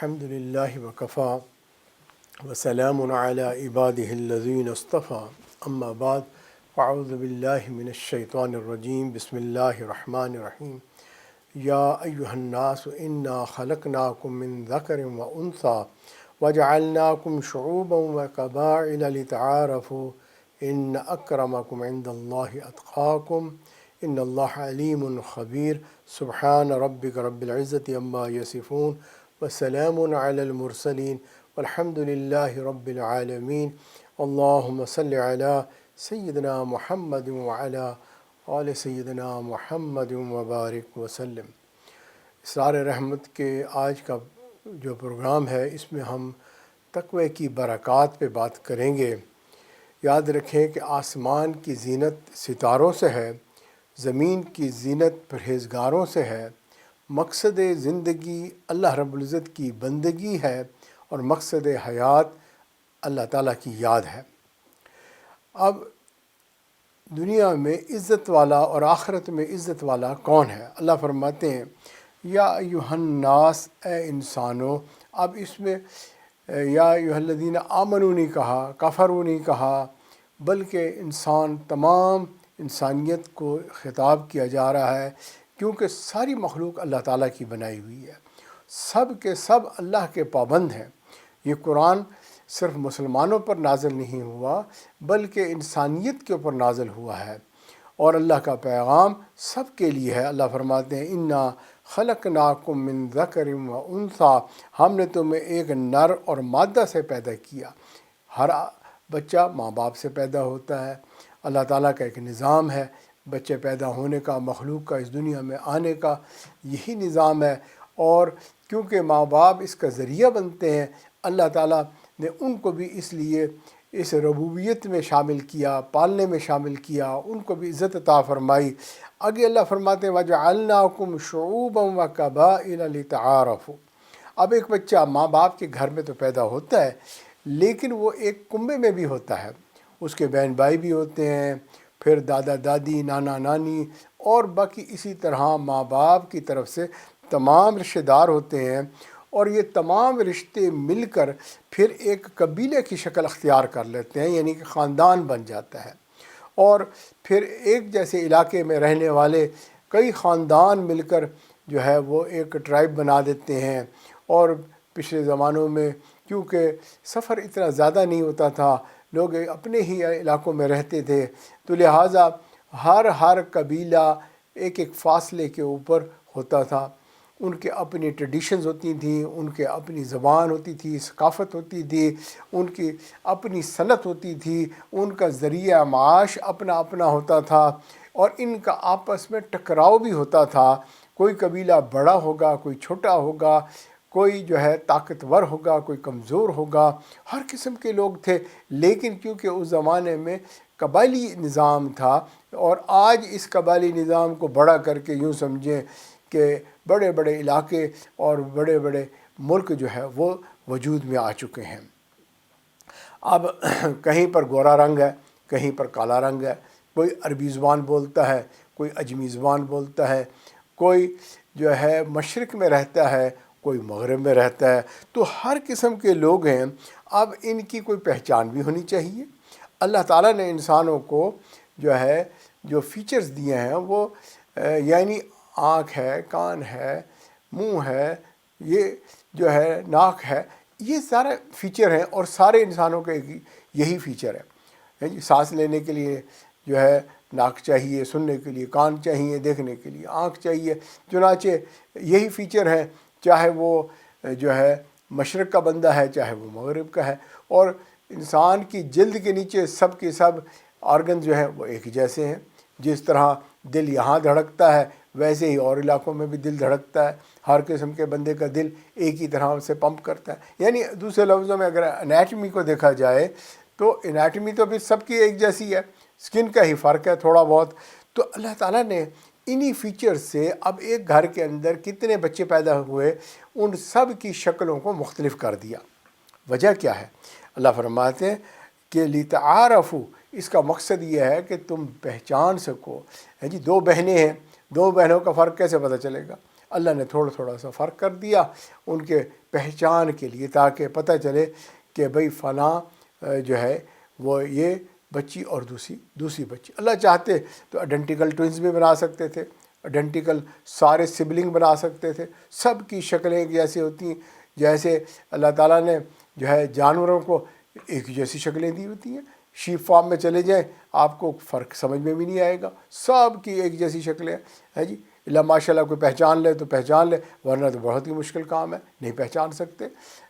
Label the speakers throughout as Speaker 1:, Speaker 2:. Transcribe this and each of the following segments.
Speaker 1: الحمد للہ وکفا وسلام علی عبادہ الذین اصطفیٰ اما بعد فاعوذ باللہ من الشیطان الرجیم بسم اللہ الرحمن الرحیم یا ایہا الناس انا خلقناکم من ذکر و انثی وجعلناکم شعوبا وقبائل لتعارفوا ان اکرمکم عند اللہ اتقاکم ان اللہ علیم خبیر سبحان ربک رب العزت عما یصفون وسلام علی المرسلین والحمد للہ رب العالمین اللہم صلی علی سیدنا محمد وعلی آل سیدنا محمد وبارک وسلم۔ اسرار رحمت کے آج کا جو پروگرام ہے اس میں ہم تقوی کی برکات پہ بات کریں گے۔ یاد رکھیں کہ آسمان کی زینت ستاروں سے ہے، زمین کی زینت پرہیزگاروں سے ہے، مقصد زندگی اللہ رب العزت کی بندگی ہے اور مقصد حیات اللہ تعالیٰ کی یاد ہے۔ اب دنیا میں عزت والا اور آخرت میں عزت والا کون ہے؟ اللہ فرماتے ہیں یا ایھا الناس، اے انسانوں۔ اب اس میں یا ایھا الذین آمنوا نہیں کہا، کفروا نہیں کہا، بلکہ انسان تمام انسانیت کو خطاب کیا جا رہا ہے، کیونکہ ساری مخلوق اللہ تعالیٰ کی بنائی ہوئی ہے، سب کے سب اللہ کے پابند ہیں۔ یہ قرآن صرف مسلمانوں پر نازل نہیں ہوا بلکہ انسانیت کے اوپر نازل ہوا ہے، اور اللہ کا پیغام سب کے لیے ہے۔ اللہ فرماتے ہیں انا خلقناکم من ذکر و انثی، ہم نے تمہیں ایک نر اور مادہ سے پیدا کیا۔ ہر بچہ ماں باپ سے پیدا ہوتا ہے، اللہ تعالیٰ کا ایک نظام ہے بچے پیدا ہونے کا، مخلوق کا اس دنیا میں آنے کا، یہی نظام ہے۔ اور کیونکہ ماں باپ اس کا ذریعہ بنتے ہیں، اللہ تعالیٰ نے ان کو بھی اس لیے اس ربوبیت میں شامل کیا، پالنے میں شامل کیا، ان کو بھی عزت عطا فرمائی۔ آگے اللہ فرماتے ہیں وَجَعَلْنَاكُمْ شُعُوبًا وَقَبَائِلَ لِتَعَارَفُوا۔ اب ایک بچہ ماں باپ کے گھر میں تو پیدا ہوتا ہے، لیکن وہ ایک کنبے میں بھی ہوتا ہے، اس کے بہن بھائی بھی ہوتے ہیں، پھر دادا دادی، نانا نانی، اور باقی اسی طرح ماں باپ کی طرف سے تمام رشتہ دار ہوتے ہیں، اور یہ تمام رشتے مل کر پھر ایک قبیلے کی شکل اختیار کر لیتے ہیں، یعنی کہ خاندان بن جاتا ہے، اور پھر ایک جیسے علاقے میں رہنے والے کئی خاندان مل کر جو ہے وہ ایک ٹرائب بنا دیتے ہیں۔ اور پچھلے زمانوں میں کیونکہ سفر اتنا زیادہ نہیں ہوتا تھا، لوگ اپنے ہی علاقوں میں رہتے تھے، تو لہٰذا ہر قبیلہ ایک ایک فاصلے کے اوپر ہوتا تھا، ان کے اپنی ٹریڈیشنز ہوتی تھیں، ان کے اپنی زبان ہوتی تھی، ثقافت ہوتی تھی، ان کی اپنی صنعت ہوتی تھی، ان کا ذریعہ معاش اپنا اپنا ہوتا تھا، اور ان کا آپس میں ٹکراؤ بھی ہوتا تھا۔ کوئی قبیلہ بڑا ہوگا، کوئی چھوٹا ہوگا، کوئی جو ہے طاقتور ہوگا، کوئی کمزور ہوگا، ہر قسم کے لوگ تھے۔ لیکن کیونکہ اس زمانے میں قبائلی نظام تھا، اور آج اس قبائلی نظام کو بڑا کر کے یوں سمجھیں کہ بڑے بڑے علاقے اور بڑے بڑے ملک جو ہے وہ وجود میں آ چکے ہیں۔ اب کہیں پر گورا رنگ ہے، کہیں پر کالا رنگ ہے، کوئی عربی زبان بولتا ہے، کوئی عجمی زبان بولتا ہے، کوئی جو ہے مشرق میں رہتا ہے، کوئی مغرب میں رہتا ہے، تو ہر قسم کے لوگ ہیں۔ اب ان کی کوئی پہچان بھی ہونی چاہیے۔ اللہ تعالیٰ نے انسانوں کو جو فیچرز دیے ہیں وہ یعنی آنکھ ہے، کان ہے، منہ ہے، یہ جو ہے ناک ہے، یہ سارے فیچر ہیں، اور سارے انسانوں کے یہی فیچر ہے۔ سانس لینے کے لیے جو ہے ناک چاہیے، سننے کے لیے کان چاہیے، دیکھنے کے لیے آنکھ چاہیے، چنانچہ یہی فیچر ہے، چاہے وہ جو ہے مشرق کا بندہ ہے، چاہے وہ مغرب کا ہے۔ اور انسان کی جلد کے نیچے سب کے سب آرگن جو ہیں وہ ایک جیسے ہیں۔ جس طرح دل یہاں دھڑکتا ہے، ویسے ہی اور علاقوں میں بھی دل دھڑکتا ہے۔ ہر قسم کے بندے کا دل ایک ہی طرح سے پمپ کرتا ہے۔ یعنی دوسرے لفظوں میں اگر انیٹمی کو دیکھا جائے تو انیٹمی تو بھی سب کی ایک جیسی ہے، سکن کا ہی فرق ہے تھوڑا بہت۔ تو اللہ تعالیٰ نے انہی فیچر سے اب ایک گھر کے اندر کتنے بچے پیدا ہوئے، ان سب کی شکلوں کو مختلف کر دیا۔ وجہ کیا ہے؟ اللہ فرماتے ہیں کہ لِتَعَارَفُوا، اس کا مقصد یہ ہے کہ تم پہچان سکو۔ دو بہنیں ہیں، دو بہنوں کا فرق کیسے پتہ چلے گا؟ اللہ نے تھوڑا تھوڑا سا فرق کر دیا ان کے پہچان کے لیے، تاکہ پتہ چلے کہ بھئی فلاں جو ہے وہ یہ بچی اور دوسری بچی۔ اللہ چاہتے تو آئیڈینٹیکل ٹوئنز بھی بنا سکتے تھے، آئیڈینٹیکل سارے سبلنگ بنا سکتے تھے، سب کی شکلیں ایک جیسی ہوتی ہیں، جیسے اللہ تعالیٰ نے جو ہے جانوروں کو ایک جیسی شکلیں دی ہوتی ہیں۔ شیپ فارم میں چلے جائیں آپ کو فرق سمجھ میں بھی نہیں آئے گا، سب کی ایک جیسی شکلیں ہیں جی۔ اللہ ماشاء اللہ کوئی پہچان لے تو پہچان لے، ورنہ تو بہت ہی مشکل کام ہے، نہیں پہچان سکتے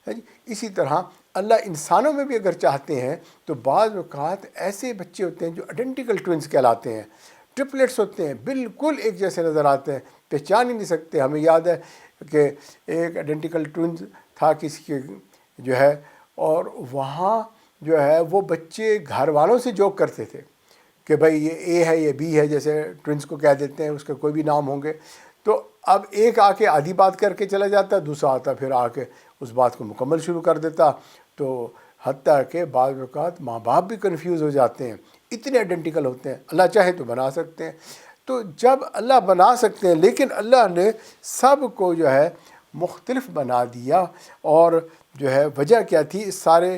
Speaker 1: ہے جی۔ اسی طرح اللہ انسانوں میں بھی اگر چاہتے ہیں تو بعض اوقات ایسے بچے ہوتے ہیں جو آئیڈینٹیکل ٹوئنز کہلاتے ہیں، ٹرپلیٹس ہوتے ہیں، بالکل ایک جیسے نظر آتے ہیں، پہچان ہی نہیں سکتے۔ ہمیں یاد ہے کہ ایک آئیڈینٹیکل ٹوئنز تھا کسی کے جو ہے، اور وہاں جو ہے وہ بچے گھر والوں سے جوک کرتے تھے کہ بھائی یہ اے ہے یہ بی ہے، جیسے ٹوئنس کو کہہ دیتے ہیں، اس کے کوئی بھی نام ہوں گے۔ تو اب ایک آ کے آدھی بات کر کے چلا جاتا، دوسرا آتا پھر آ کے اس بات کو مکمل شروع کر دیتا، تو حتیٰ کہ بعض اوقات ماں باپ بھی کنفیوز ہو جاتے ہیں، اتنے آئیڈینٹیکل ہوتے ہیں۔ اللہ چاہے تو بنا سکتے ہیں۔ تو جب اللہ بنا سکتے ہیں، لیکن اللہ نے سب کو جو ہے مختلف بنا دیا، اور جو ہے وجہ کیا تھی اس سارے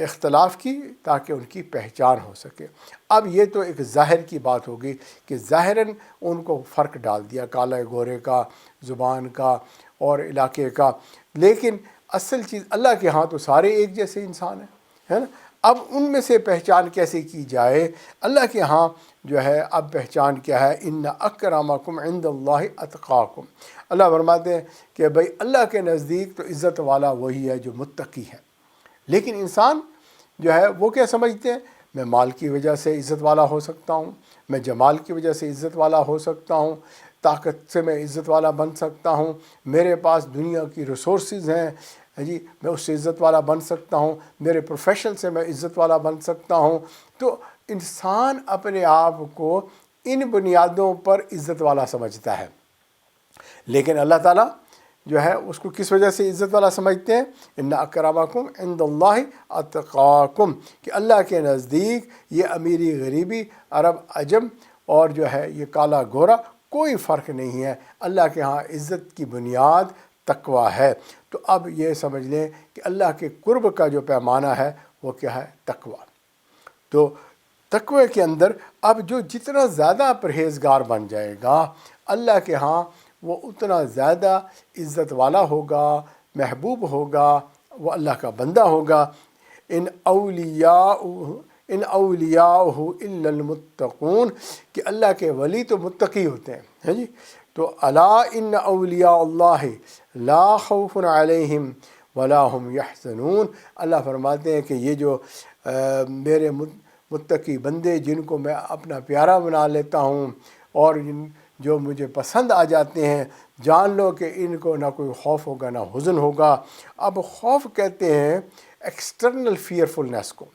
Speaker 1: اختلاف کی؟ تاکہ ان کی پہچان ہو سکے۔ اب یہ تو ایک ظاہر کی بات ہوگی کہ ظاہراً ان کو فرق ڈال دیا، کالے گورے کا، زبان کا اور علاقے کا، لیکن اصل چیز اللہ کے ہاں تو سارے ایک جیسے انسان ہیں، ہے نا۔ اب ان میں سے پہچان کیسے کی جائے؟ اللہ کے ہاں جو ہے اب پہچان کیا ہے؟ ان اکرمکم عند اللہ اتقاکم۔ اللہ فرماتے ہیں کہ بھئی اللہ کے نزدیک تو عزت والا وہی ہے جو متقی ہے، لیکن انسان جو ہے وہ کیا سمجھتے ہیں؟ میں مال کی وجہ سے عزت والا ہو سکتا ہوں، میں جمال کی وجہ سے عزت والا ہو سکتا ہوں، طاقت سے میں عزت والا بن سکتا ہوں، میرے پاس دنیا کی ریسورسز ہیں جی، میں اس سے عزت والا بن سکتا ہوں، میرے پروفیشن سے میں عزت والا بن سکتا ہوں۔ تو انسان اپنے آپ کو ان بنیادوں پر عزت والا سمجھتا ہے، لیکن اللہ تعالیٰ جو ہے اس کو کس وجہ سے عزت والا سمجھتے ہیں؟ ان اکرمکم عند اللہ اتقاکم، کہ اللہ کے نزدیک یہ امیری غریبی، عرب عجم اور جو ہے یہ کالا گورا کوئی فرق نہیں ہے، اللہ کے ہاں عزت کی بنیاد تقوی ہے۔ تو اب یہ سمجھ لیں کہ اللہ کے قرب کا جو پیمانہ ہے وہ کیا ہے؟ تقوی۔ تو تقوی کے اندر اب جو جتنا زیادہ پرہیزگار بن جائے گا اللہ کے ہاں، وہ اتنا زیادہ عزت والا ہوگا، محبوب ہوگا، وہ اللہ کا بندہ ہوگا۔ ان اولیاءہ الا المتقون، کہ اللہ کے ولی تو متقی ہوتے ہیں جی۔ تو الا ان اولیاء اللہ لا خوف علیہم ولا هم یحزنون، اللہ فرماتے ہیں کہ یہ جو میرے متقی بندے جن کو میں اپنا پیارا بنا لیتا ہوں اور جو مجھے پسند آ جاتے ہیں، جان لو کہ ان کو نہ کوئی خوف ہوگا نہ حزن ہوگا۔ اب خوف کہتے ہیں ایکسٹرنل فیئرفلنس کو۔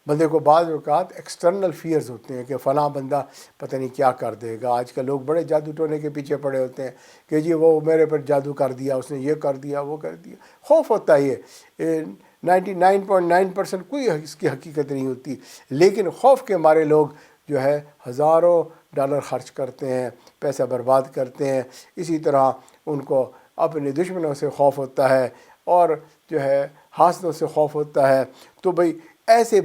Speaker 1: بندے کو بعض اوقات ایکسٹرنل فیئرز ہوتے ہیں کہ فلاں بندہ پتہ نہیں کیا کر دے گا۔ آج کل لوگ بڑے جادو ٹونے کے پیچھے پڑے ہوتے ہیں کہ جی وہ میرے پر جادو کر دیا، اس نے یہ کر دیا وہ کر دیا۔ خوف ہوتا ہے یہ 99.9% کوئی اس کی حقیقت نہیں ہوتی، لیکن خوف کے مارے لوگ جو ہے ہزاروں ڈالر خرچ کرتے ہیں، پیسہ برباد کرتے ہیں۔ اسی طرح ان کو اپنے دشمنوں سے خوف ہوتا ہے اور جو ہے حاسدوں سے خوف ہوتا ہے۔ تو بھئی ایسے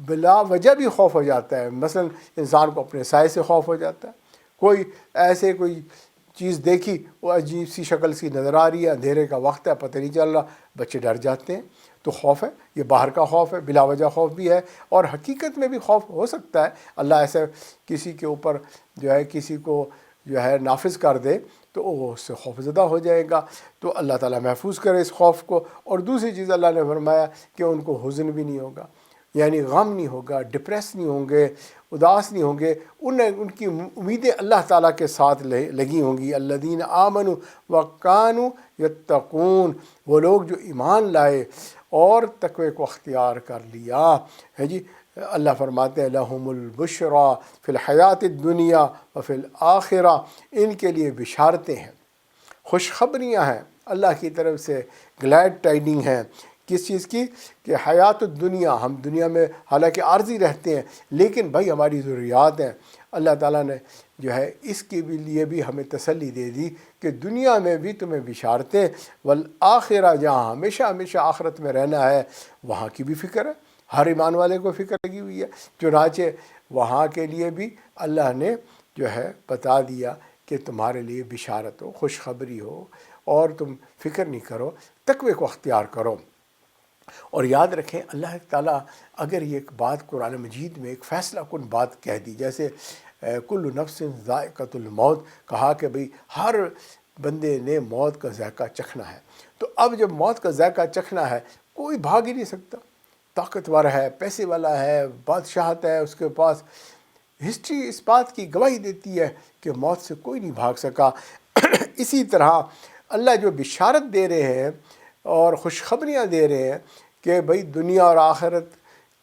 Speaker 1: بلا وجہ بھی خوف ہو جاتا ہے۔ مثلا انسان کو اپنے سائے سے خوف ہو جاتا ہے، کوئی ایسے کوئی چیز دیکھی وہ عجیب سی شکل سی نظر آ رہی ہے، اندھیرے کا وقت ہے، پتہ نہیں چل رہا، بچے ڈر جاتے ہیں۔ تو خوف ہے، یہ باہر کا خوف ہے، بلا وجہ خوف بھی ہے، اور حقیقت میں بھی خوف ہو سکتا ہے۔ اللہ ایسے کسی کے اوپر جو ہے کسی کو جو ہے نافذ کر دے تو وہ اس سے خوف زدہ ہو جائے گا۔ تو اللہ تعالیٰ محفوظ کرے اس خوف کو۔ اور دوسری چیز اللہ نے فرمایا کہ ان کو حزن بھی نہیں ہوگا، یعنی غم نہیں ہوگا، ڈپریس نہیں ہوں گے، اداس نہیں ہوں گے۔ ان کی امیدیں اللہ تعالیٰ کے ساتھ لگی ہوں گی۔ الذین آمنوا وکانوا یتقون، وہ لوگ جو ایمان لائے اور تقوی کو اختیار کر لیا ہے جی۔ اللہ فرماتے ہیں لہم البشریٰ فی الحیات الدنیا وفی الآخرہ، ان کے لیے بشارتیں ہیں، خوشخبریاں ہیں اللہ کی طرف سے، گلیڈ ٹائڈنگ ہیں۔ کس چیز کی؟ کہ حیات الدنیا، ہم دنیا میں حالانکہ عارضی رہتے ہیں لیکن بھائی ہماری ضروریات ہیں، اللہ تعالیٰ نے جو ہے اس کے لیے بھی ہمیں تسلی دے دی کہ دنیا میں بھی تمہیں بشارتیں، والآخرہ جہاں ہمیشہ ہمیشہ آخرت میں رہنا ہے وہاں کی بھی فکر ہے، ہر ایمان والے کو فکر لگی ہوئی ہے۔ چنانچہ وہاں کے لیے بھی اللہ نے جو ہے بتا دیا کہ تمہارے لیے بشارت ہو، خوشخبری ہو، اور تم فکر نہیں کرو، تقوی کو اختیار کرو۔ اور یاد رکھیں اللہ تعالیٰ اگر یہ ایک بات قرآن مجید میں ایک فیصلہ کن بات کہہ دی، جیسے کل نفس ذائقۃ الموت، کہا کہ بھئی ہر بندے نے موت کا ذائقہ چکھنا ہے، تو اب جب موت کا ذائقہ چکھنا ہے کوئی بھاگ ہی نہیں سکتا، طاقتور ہے، پیسے والا ہے، بادشاہت ہے اس کے پاس، ہسٹری اس بات کی گواہی دیتی ہے کہ موت سے کوئی نہیں بھاگ سکا۔ اسی طرح اللہ جو بشارت دے رہے ہیں اور خوشخبریاں دے رہے ہیں کہ بھئی دنیا اور آخرت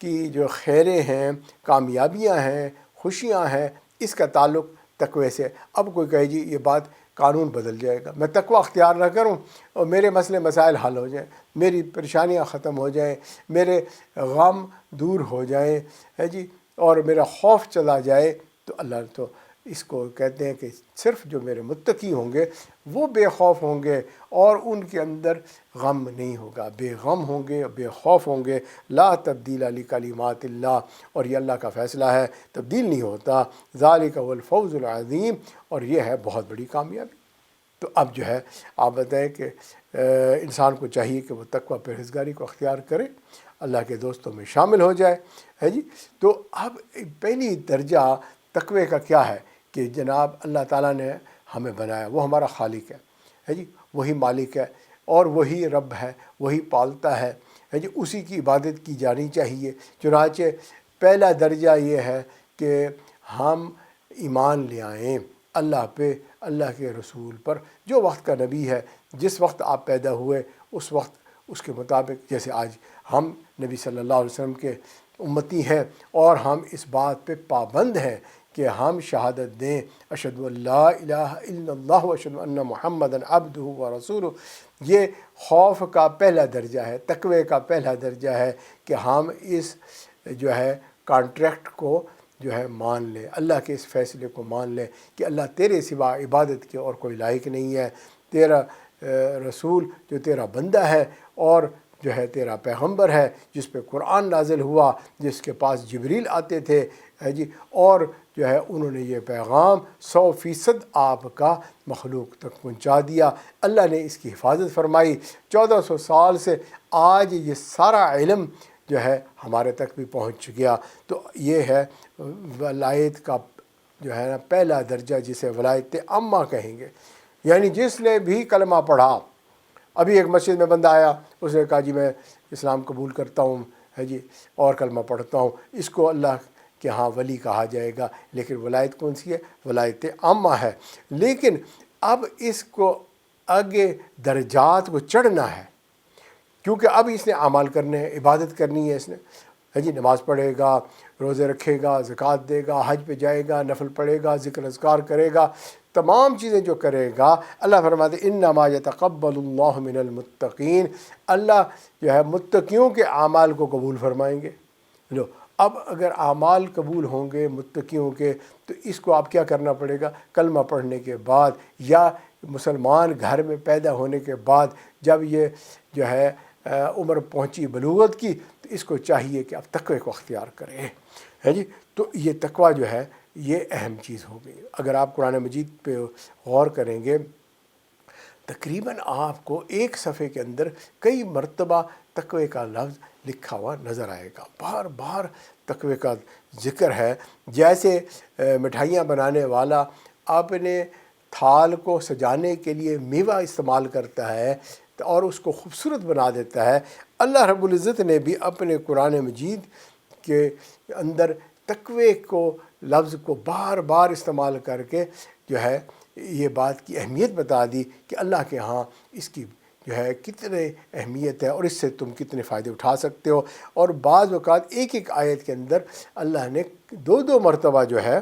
Speaker 1: کی جو خیریں ہیں، کامیابیاں ہیں، خوشیاں ہیں، اس کا تعلق تقوی سے۔ اب کوئی کہے جی یہ بات قانون بدل جائے گا، میں تقوی اختیار نہ کروں اور میرے مسئلے مسائل حل ہو جائیں، میری پریشانیاں ختم ہو جائیں، میرے غم دور ہو جائیں، ہے جی، اور میرا خوف چلا جائے، تو اللہ تو اس کو کہتے ہیں کہ صرف جو میرے متقی ہوں گے وہ بے خوف ہوں گے اور ان کے اندر غم نہیں ہوگا، بے غم ہوں گے، بے خوف ہوں گے۔ لا تبدیل لکلمات اللہ، اور یہ اللہ کا فیصلہ ہے، تبدیل نہیں ہوتا۔ ذالک هو الفوز العظیم، اور یہ ہے بہت بڑی کامیابی۔ تو اب جو ہے آپ بتائیں کہ انسان کو چاہیے کہ وہ تقوی پرہیزگاری کو اختیار کرے، اللہ کے دوستوں میں شامل ہو جائے، ہے جی۔ تو اب پہلی درجہ تقوی کا کیا ہے کہ جناب اللہ تعالیٰ نے ہمیں بنایا، وہ ہمارا خالق ہے جی، وہی مالک ہے اور وہی رب ہے، وہی پالتا ہے جی، اسی کی عبادت کی جانی چاہیے۔ چنانچہ پہلا درجہ یہ ہے کہ ہم ایمان لے آئیں اللہ پہ، اللہ کے رسول پر، جو وقت کا نبی ہے، جس وقت آپ پیدا ہوئے اس وقت اس کے مطابق، جیسے آج ہم نبی صلی اللہ علیہ وسلم کے امتی ہیں اور ہم اس بات پہ پابند ہیں کہ ہم شہادت دیں اشہد ان لا الہ الا اللہ و اشہد ان محمدً عبدہ و رسولہ۔ یہ خوف کا پہلا درجہ ہے، تقوی کا پہلا درجہ ہے کہ ہم اس جو ہے کانٹریکٹ کو جو ہے مان لیں، اللہ کے اس فیصلے کو مان لیں کہ اللہ تیرے سوا عبادت کے اور کوئی لائق نہیں ہے، تیرا رسول جو تیرا بندہ ہے اور جو ہے تیرا پیغمبر ہے جس پہ قرآن نازل ہوا، جس کے پاس جبریل آتے تھے، ہے جی، اور جو ہے انہوں نے یہ پیغام 100% آپ کا مخلوق تک پہنچا دیا۔ اللہ نے اس کی حفاظت فرمائی 1400 سال سے، آج یہ سارا علم جو ہے ہمارے تک بھی پہنچ گیا۔ تو یہ ہے ولایت کا جو ہے نا پہلا درجہ، جسے ولایت عامہ کہیں گے، یعنی جس نے بھی کلمہ پڑھا۔ ابھی ایک مسجد میں بندہ آیا، اس نے کہا جی میں اسلام قبول کرتا ہوں، ہے جی، اور کلمہ پڑھتا ہوں، اس کو اللہ کہ ہاں ولی کہا جائے گا، لیکن ولایت کون سی ہے؟ ولایت عامہ ہے۔ لیکن اب اس کو آگے درجات کو چڑھنا ہے، کیونکہ اب اس نے اعمال کرنے ہیں، عبادت کرنی ہے، اس نے ہے جی، نماز پڑھے گا، روزے رکھے گا، زکوٰۃ دے گا، حج پہ جائے گا، نفل پڑھے گا، ذکر اذکار کرے گا، تمام چیزیں جو کرے گا، اللہ فرماتے انما یتقبل اللہ من المتقین، اللہ جو ہے متقیوں کے اعمال کو قبول فرمائیں گے۔ لو اب اگر اعمال قبول ہوں گے متقیوں کے، تو اس کو آپ کیا کرنا پڑے گا؟ کلمہ پڑھنے کے بعد یا مسلمان گھر میں پیدا ہونے کے بعد جب یہ جو ہے عمر پہنچی بلوغت کی، تو اس کو چاہیے کہ آپ تقوی کو اختیار کریں، ہے جی۔ تو یہ تقوی جو ہے یہ اہم چیز ہو گئی۔ اگر آپ قرآن مجید پہ غور کریں گے، تقریباً آپ کو ایک صفحے کے اندر کئی مرتبہ تقوی کا لفظ لکھا ہوا نظر آئے گا، بار بار تقوی کا ذکر ہے۔ جیسے مٹھائیاں بنانے والا اپنے تھال کو سجانے کے لیے میوہ استعمال کرتا ہے اور اس کو خوبصورت بنا دیتا ہے، اللہ رب العزت نے بھی اپنے قرآن مجید کے اندر تقوی کو لفظ کو بار بار استعمال کر کے جو ہے یہ بات کی اہمیت بتا دی کہ اللہ کے ہاں اس کی جو ہے کتنے اہمیت ہے اور اس سے تم کتنے فائدے اٹھا سکتے ہو۔ اور بعض اوقات ایک ایک آیت کے اندر اللہ نے دو مرتبہ جو ہے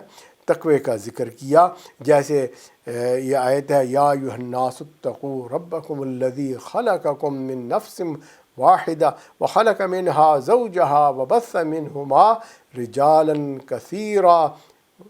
Speaker 1: تقوی کا ذکر کیا، جیسے یہ آیت ہے یا ایھا الناس اتقوا ربکم الذی خلقکم من نفس واحدہ وخلق منها زوجها وبث منہما رجالا کثیرا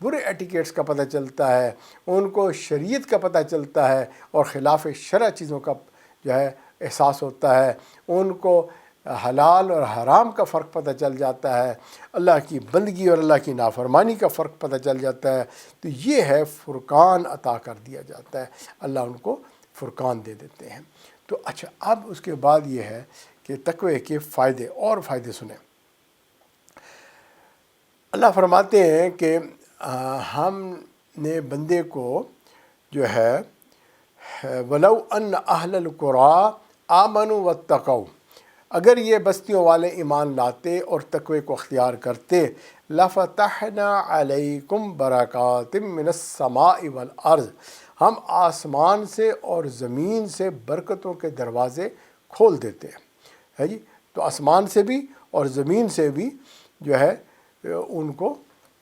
Speaker 1: برے ایٹیکیٹس کا پتہ چلتا ہے، ان کو شریعت کا پتہ چلتا ہے اور خلاف شرع چیزوں کا جو ہے احساس ہوتا ہے، ان کو حلال اور حرام کا فرق پتہ چل جاتا ہے، اللہ کی بندگی اور اللہ کی نافرمانی کا فرق پتہ چل جاتا ہے، تو یہ ہے فرقان عطا کر دیا جاتا ہے، اللہ ان کو فرقان دے دیتے ہیں۔ تو اچھا، اب اس کے بعد یہ ہے کہ تقوی کے فائدے اور فائدے سنیں۔ اللہ فرماتے ہیں کہ ہم نے بندے کو جو ہے وَلَوْ أَنَّ أَهْلَ الْقُرَىٰ آمَنُوا وَاتَّقَوْا، اگر یہ بستیوں والے ایمان لاتے اور تقوی کو اختیار کرتے، لَفَتَحْنَا عَلَيْكُمْ بَرَكَاتٍ مِّنَ السَّمَاءِ وَالْأَرْضِ، ہم آسمان سے اور زمین سے برکتوں کے دروازے کھول دیتے ہیں، ہے جی۔ تو آسمان سے بھی اور زمین سے بھی جو ہے ان کو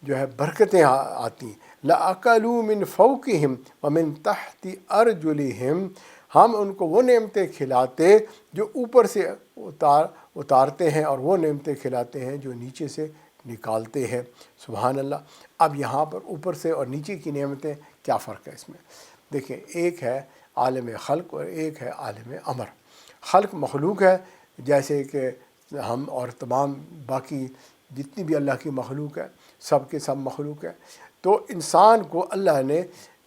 Speaker 1: جو ہے برکتیں آتی ہیں۔ لَأَكَلُوا مِن فَوْقِهِمْ وَمِن تَحْتِ أَرْجُلِهِمْ، ہم ان کو وہ نعمتیں کھلاتے جو اوپر سے اتارتے ہیں اور وہ نعمتیں کھلاتے ہیں جو نیچے سے نکالتے ہیں۔ سبحان اللہ۔ اب یہاں پر اوپر سے اور نیچے کی نعمتیں کیا فرق ہے اس میں؟ دیکھیں، ایک ہے عالم خلق اور ایک ہے عالم امر۔ خلق مخلوق ہے، جیسے کہ ہم اور تمام باقی جتنی بھی اللہ کی مخلوق ہے، سب کے سب مخلوق ہے۔ تو انسان کو اللہ نے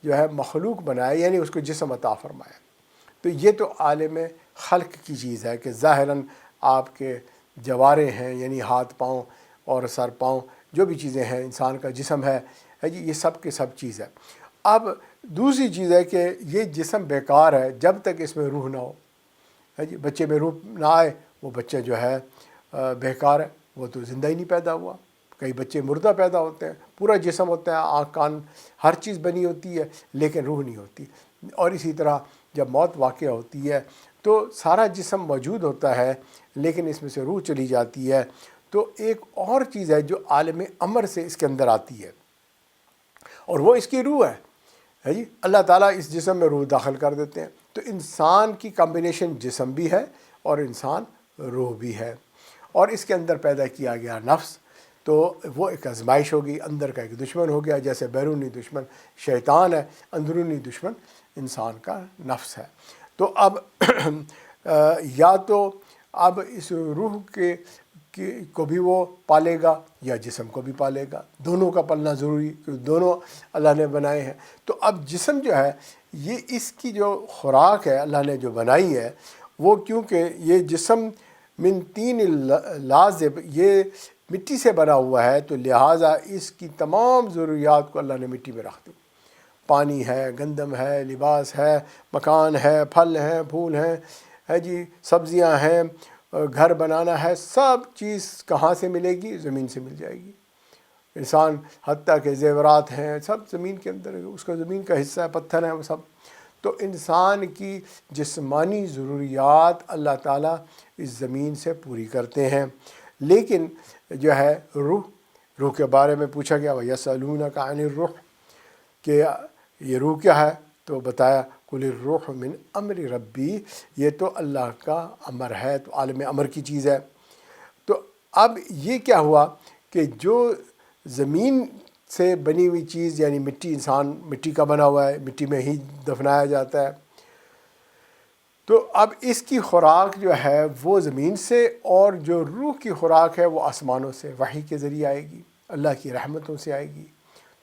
Speaker 1: جو ہے مخلوق بنایا، یعنی اس کو جسم عطا فرمایا۔ تو یہ تو عالم خلق کی چیز ہے کہ ظاہراً آپ کے جوارے ہیں، یعنی ہاتھ پاؤں اور سر پاؤں، جو بھی چیزیں ہیں، انسان کا جسم ہے جی، یہ سب کے سب چیز ہے۔ اب دوسری چیز ہے کہ یہ جسم بیکار ہے جب تک اس میں روح نہ ہو، ہے جی۔ بچے میں روح نہ آئے، وہ بچہ جو ہے بیکار ہے، وہ تو زندہ ہی نہیں پیدا ہوا۔ کئی بچے مردہ پیدا ہوتے ہیں، پورا جسم ہوتا ہے، آنکھ کان ہر چیز بنی ہوتی ہے، لیکن روح نہیں ہوتی۔ اور اسی طرح جب موت واقع ہوتی ہے تو سارا جسم موجود ہوتا ہے، لیکن اس میں سے روح چلی جاتی ہے۔ تو ایک اور چیز ہے جو عالم امر سے اس کے اندر آتی ہے، اور وہ اس کی روح ہے جی۔ اللہ تعالیٰ اس جسم میں روح داخل کر دیتے ہیں۔ تو انسان کی کمبینیشن جسم بھی ہے اور انسان روح بھی ہے، اور اس کے اندر پیدا کیا گیا نفس، تو وہ ایک آزمائش ہوگی، اندر کا ایک دشمن ہو گیا، جیسے بیرونی دشمن شیطان ہے، اندرونی دشمن انسان کا نفس ہے۔ تو اب یا تو اب اس روح کو بھی وہ پالے گا یا جسم کو بھی پالے گا، دونوں کا پلنا ضروری، کیونکہ دونوں اللہ نے بنائے ہیں۔ تو اب جسم جو ہے، یہ اس کی جو خوراک ہے اللہ نے جو بنائی ہے، وہ کیونکہ یہ جسم من طین لازب، یہ مٹی سے بنا ہوا ہے، تو لہٰذا اس کی تمام ضروریات کو اللہ نے مٹی میں رکھ دی۔ پانی ہے، گندم ہے، لباس ہے، مکان ہے، پھل ہیں، پھول ہیں، ہے جی، سبزیاں ہیں، گھر بنانا ہے، سب چیز کہاں سے ملے گی؟ زمین سے مل جائے گی۔ انسان حتیٰ کہ زیورات ہیں، سب زمین کے اندر، اس کا زمین کا حصہ ہے، پتھر ہیں وہ سب۔ تو انسان کی جسمانی ضروریات اللہ تعالیٰ اس زمین سے پوری کرتے ہیں، لیکن جو ہے روح کے بارے میں پوچھا گیا، وَيَسْأَلُونَكَ عَنِ الرُّوحِ، کہ یہ روح کیا ہے؟ تو بتایا قُلِ الرُّوحُ مِنْ أَمْرِ رَبِّي، یہ تو اللہ کا امر ہے، تو عالم امر کی چیز ہے۔ تو اب یہ کیا ہوا کہ جو زمین سے بنی ہوئی چیز، یعنی مٹی، انسان مٹی کا بنا ہوا ہے، مٹی میں ہی دفنایا جاتا ہے، تو اب اس کی خوراک جو ہے وہ زمین سے، اور جو روح کی خوراک ہے وہ آسمانوں سے، وحی کے ذریعے آئے گی، اللہ کی رحمتوں سے آئے گی۔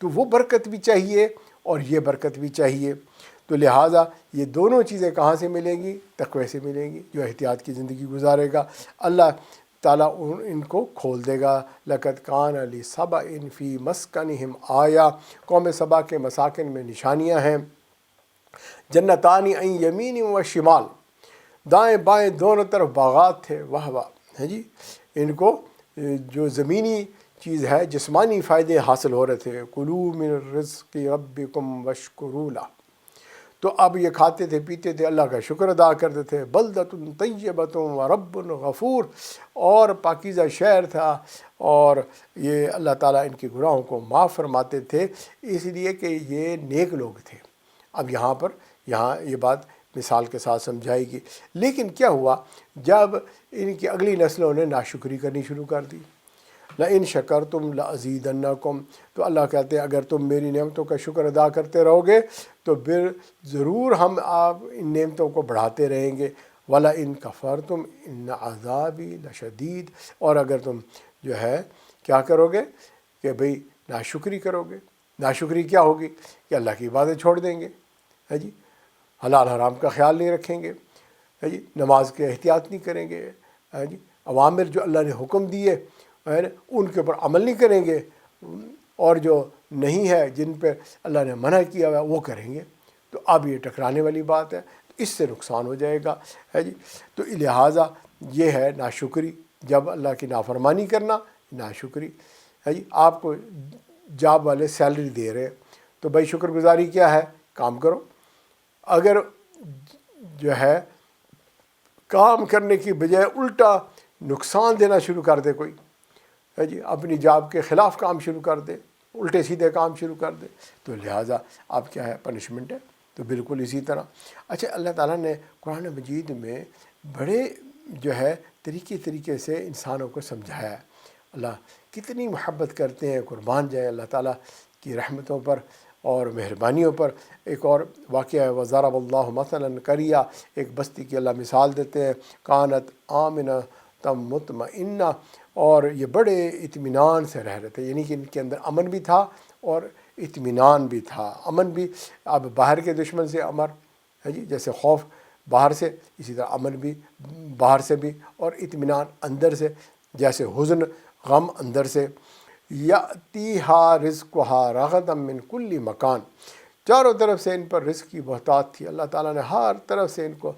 Speaker 1: تو وہ برکت بھی چاہیے اور یہ برکت بھی چاہیے، تو لہٰذا یہ دونوں چیزیں کہاں سے ملیں گی؟ تقوی سے ملیں گی۔ جو احتیاط کی زندگی گزارے گا، اللہ تعالیٰ ان کو کھول دے گا۔ لَقَدْ كَانَ لِسَبَإٍ فِي مَسْكَنِهِمْ آیَةٌ، قوم سبا کے مساکن میں نشانیاں ہیں۔ جنتان عن یمین و شمال، دائیں بائیں دونوں طرف باغات تھے، واہ واہ، ہے جی۔ ان کو جو زمینی چیز ہے، جسمانی فائدے حاصل ہو رہے تھے، کُلُوا مِن رِزْقِ رَبِّكُمْ وَاشْكُرُوا لَهُ، تو اب یہ کھاتے تھے، پیتے تھے، اللہ کا شکر ادا کرتے تھے۔ بلدۃ طیبۃ ورب غفور، اور پاکیزہ شہر تھا، اور یہ اللہ تعالیٰ ان کے گناہوں کو معاف فرماتے تھے، اس لیے کہ یہ نیک لوگ تھے۔ اب یہاں یہ بات مثال کے ساتھ سمجھائے گی۔ لیکن کیا ہوا جب ان کی اگلی نسلوں نے ناشکری کرنی شروع کر دی؟ لئن شکرتم لازیدنکم، تو اللہ کہتے ہیں اگر تم میری نعمتوں کا شکر ادا کرتے رہو گے تو پھر ضرور ہم آپ ان نعمتوں کو بڑھاتے رہیں گے، وَلَئِن کَفَرْتُمْ إِنَّ عَذَابِي لَشَدِيدٌ، اور اگر تم جو ہے کیا کرو گے کہ بھئی ناشکری کرو گے، ناشکری کیا ہوگی کہ اللہ کی عبادت چھوڑ دیں گے، ہے جی، حلال حرام کا خیال نہیں رکھیں گے، ہے جی، نماز کے احتیاط نہیں کریں گے، ہے جی، اوامر جو اللہ نے حکم دیے ہے نا ان کے اوپر عمل نہیں کریں گے، اور جو نہیں ہے جن پہ اللہ نے منع کیا ہوا وہ کریں گے، تو اب یہ ٹکرانے والی بات ہے، اس سے نقصان ہو جائے گا، ہے جی۔ تو لہٰذا یہ ہے ناشکری، جب اللہ کی نافرمانی کرنا ناشکری، ہے جی۔ آپ کو جاب والے سیلری دے رہے تو بھائی شکر گزاری کیا ہے، کام کرو۔ اگر جو ہے کام کرنے کی بجائے الٹا نقصان دینا شروع کر دے کوئی، ہے جی، اپنی جاب کے خلاف کام شروع کر دے، الٹے سیدھے کام شروع کر دے، تو لہٰذا اب کیا ہے، پنشمنٹ ہے۔ تو بالکل اسی طرح اچھا اللہ تعالیٰ نے قرآن مجید میں بڑے جو ہے طریقے سے انسانوں کو سمجھایا ہے۔ اللہ کتنی محبت کرتے ہیں، قربان جائے اللہ تعالیٰ کی رحمتوں پر اور مہربانیوں پر۔ ایک اور واقعہ ہے، وَضَرَبَ اللَّهُ مَثَلًا قَرْيَةً، ایک بستی کی اللہ مثال دیتے ہیں، کانت آمنۃ مطمئنہ، اور یہ بڑے اطمینان سے رہ رہے تھے، یعنی کہ ان کے اندر امن بھی تھا اور اطمینان بھی تھا۔ امن بھی، اب باہر کے دشمن سے امن ہے جی، جیسے خوف باہر سے، اسی طرح امن بھی باہر سے بھی، اور اطمینان اندر سے، جیسے حزن غم اندر سے۔ یأتیہا رزقہا رغدا من کل مکان، چاروں طرف سے ان پر رزق کی بہتات تھی، اللہ تعالیٰ نے ہر طرف سے ان کو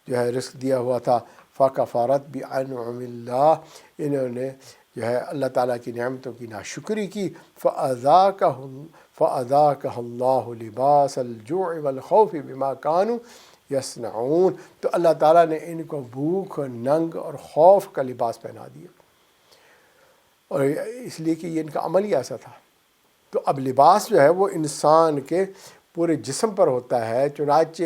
Speaker 1: جو ہے رزق دیا ہوا تھا۔ فَكَفَرَتْ بِأَنْعُمِ اللَّهِ، انہوں نے جو ہے اللہ تعالیٰ کی نعمتوں کی ناشکری کی۔ فَأَذَاقَهَا اللَّهُ لِبَاسَ الْجُوعِ وَالْخَوْفِ بِمَا كَانُوا يَصْنَعُونَ، تو اللہ تعالیٰ نے ان کو بھوک، ننگ اور خوف کا لباس پہنا دیا، اور اس لیے کہ یہ ان کا عمل ہی ایسا تھا۔ تو اب لباس جو ہے وہ انسان کے پورے جسم پر ہوتا ہے، چنانچہ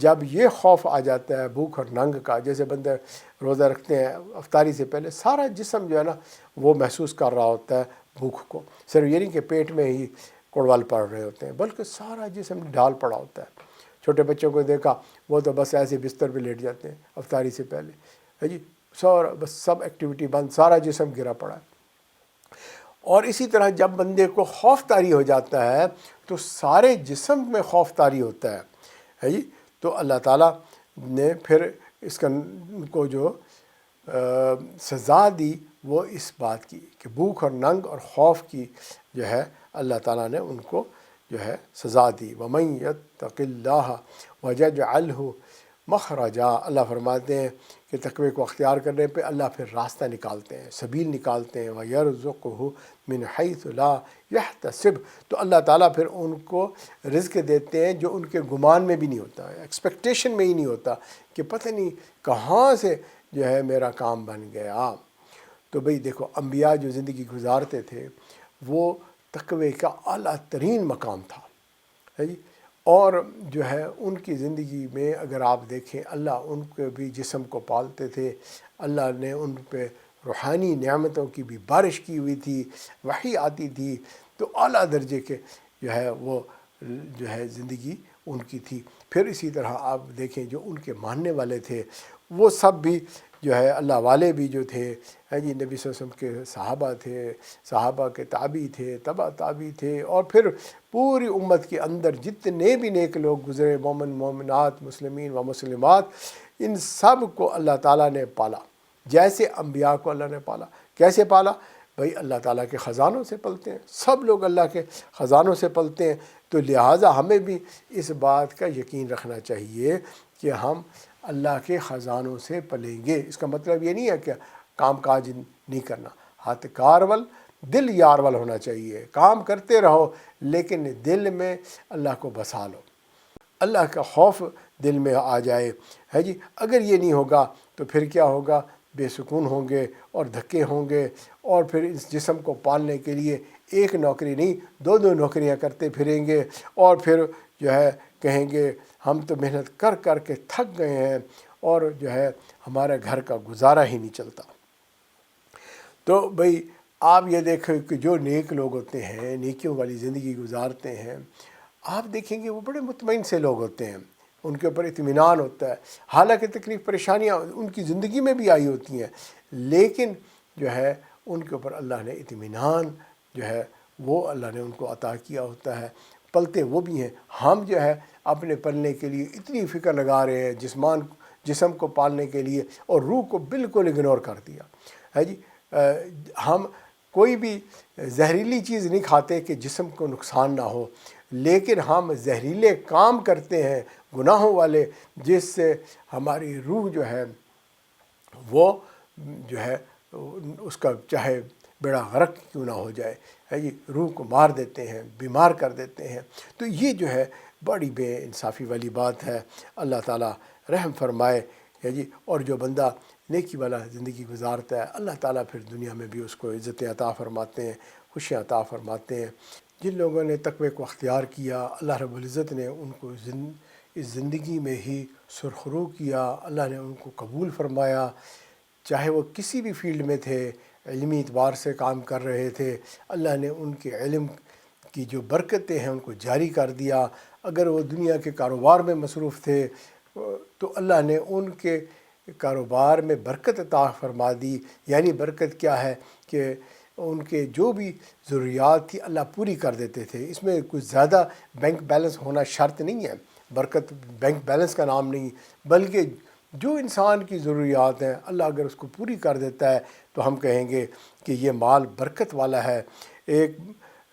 Speaker 1: جب یہ خوف آ جاتا ہے بھوک اور ننگ کا، جیسے بندے روزہ رکھتے ہیں افطاری سے پہلے سارا جسم جو ہے نا وہ محسوس کر رہا ہوتا ہے بھوک کو، صرف یہ نہیں کہ پیٹ میں ہی کوڑوال پڑ رہے ہوتے ہیں، بلکہ سارا جسم ڈھال پڑا ہوتا ہے۔ چھوٹے بچوں کو دیکھا، وہ تو بس ایسے بستر پہ لیٹ جاتے ہیں افطاری سے پہلے، ہے جی، سارا بس سب ایکٹیویٹی بند، سارا جسم گرا پڑا ہے۔ اور اسی طرح جب بندے کو خوف طاری ہو جاتا ہے تو سارے جسم میں خوف طاری ہوتا ہے جی۔ تو اللہ تعالیٰ نے پھر اس کا کو جو سزا دی وہ اس بات کی کہ بھوک اور ننگ اور خوف کی جو ہے اللہ تعالیٰ نے ان کو جو ہے سزا دی۔ وَمَن يَتَّقِ اللَّهَ وَيَجْعَلْهُ مخرجا، اللہ فرماتے ہیں کہ تقوی کو اختیار کرنے پہ اللہ پھر راستہ نکالتے ہیں، سبیل نکالتے ہیں۔ وَيَرْزُقْهُ مِنْ حَيْثُ لَا يَحْتَسِبُ، تو اللہ تعالیٰ پھر ان کو رزق دیتے ہیں جو ان کے گمان میں بھی نہیں ہوتا، ایکسپیکٹیشن میں ہی نہیں ہوتا کہ پتہ نہیں کہاں سے جو ہے میرا کام بن گیا۔ تو بھئی دیکھو انبیاء جو زندگی گزارتے تھے وہ تقوی کا اعلیٰ ترین مقام تھا، ہے جی، اور جو ہے ان کی زندگی میں اگر آپ دیکھیں اللہ ان کے بھی جسم کو پالتے تھے، اللہ نے ان پہ روحانی نعمتوں کی بھی بارش کی ہوئی تھی، وحی آتی تھی، تو اعلیٰ درجے کے جو ہے وہ جو ہے زندگی ان کی تھی۔ پھر اسی طرح آپ دیکھیں جو ان کے ماننے والے تھے وہ سب بھی جو ہے اللہ والے بھی جو تھے، ہے جی، نبی صلی اللہ علیہ وسلم کے صحابہ تھے، صحابہ کے تابعی تھے، تبع تابعی تھے، اور پھر پوری امت کے اندر جتنے بھی نیک لوگ گزرے، مومن مومنات، مسلمین و مسلمات، ان سب کو اللہ تعالیٰ نے پالا جیسے انبیاء کو اللہ نے پالا۔ کیسے پالا؟ بھئی اللہ تعالیٰ کے خزانوں سے پلتے ہیں، سب لوگ اللہ کے خزانوں سے پلتے ہیں، تو لہٰذا ہمیں بھی اس بات کا یقین رکھنا چاہیے کہ ہم اللہ کے خزانوں سے پلیں گے۔ اس کا مطلب یہ نہیں ہے کہ کام کاج نہیں کرنا، ہاتھ کارول دل یارول ہونا چاہیے، کام کرتے رہو لیکن دل میں اللہ کو بسا لو، اللہ کا خوف دل میں آ جائے، ہے جی۔ اگر یہ نہیں ہوگا تو پھر کیا ہوگا؟ بے سکون ہوں گے اور دھکے ہوں گے، اور پھر اس جسم کو پالنے کے لیے ایک نوکری نہیں دو دو نوکریاں کرتے پھریں گے، اور پھر جو ہے کہیں گے ہم تو محنت کر کر کے تھک گئے ہیں اور جو ہے ہمارے گھر کا گزارا ہی نہیں چلتا۔ تو بھئی آپ یہ دیکھیں کہ جو نیک لوگ ہوتے ہیں، نیکیوں والی زندگی گزارتے ہیں، آپ دیکھیں گے وہ بڑے مطمئن سے لوگ ہوتے ہیں، ان کے اوپر اطمینان ہوتا ہے، حالانکہ تکلیف پریشانیاں ان کی زندگی میں بھی آئی ہوتی ہیں، لیکن جو ہے ان کے اوپر اللہ نے اطمینان جو ہے وہ اللہ نے ان کو عطا کیا ہوتا ہے، پلتے وہ بھی ہیں۔ ہم جو ہے اپنے پلنے کے لیے اتنی فکر لگا رہے ہیں، جسم کو پالنے کے لیے، اور روح کو بالکل اگنور کر دیا ہے جی۔ ہم کوئی بھی زہریلی چیز نہیں کھاتے کہ جسم کو نقصان نہ ہو، لیکن ہم زہریلے کام کرتے ہیں گناہوں والے، جس سے ہماری روح جو ہے وہ جو ہے اس کا چاہے بیڑا غرق کیوں نہ ہو جائے ہے جی، روح کو مار دیتے ہیں، بیمار کر دیتے ہیں۔ تو یہ جو ہے بڑی بے انصافی والی بات ہے۔ اللہ تعالیٰ رحم فرمائے ہے جی۔ اور جو بندہ نیکی والا زندگی گزارتا ہے، اللہ تعالیٰ پھر دنیا میں بھی اس کو عزتیں عطا فرماتے ہیں، خوشیاں عطا فرماتے ہیں۔ جن لوگوں نے تقوی کو اختیار کیا، اللہ رب العزت نے ان کو اس زندگی میں ہی سرخرو کیا، اللہ نے ان کو قبول فرمایا، چاہے وہ کسی بھی فیلڈ میں تھے، علمی اعتبار سے کام کر رہے تھے، اللہ نے ان کے علم کی جو برکتیں ہیں ان کو جاری کر دیا۔ اگر وہ دنیا کے کاروبار میں مصروف تھے تو اللہ نے ان کے کاروبار میں برکت عطا فرما دی۔ یعنی برکت کیا ہے کہ ان کے جو بھی ضروریات تھی اللہ پوری کر دیتے تھے۔ اس میں کچھ زیادہ بینک بیلنس ہونا شرط نہیں ہے، برکت بینک بیلنس کا نام نہیں، بلکہ جو انسان کی ضروریات ہیں اللہ اگر اس کو پوری کر دیتا ہے تو ہم کہیں گے کہ یہ مال برکت والا ہے۔ ایک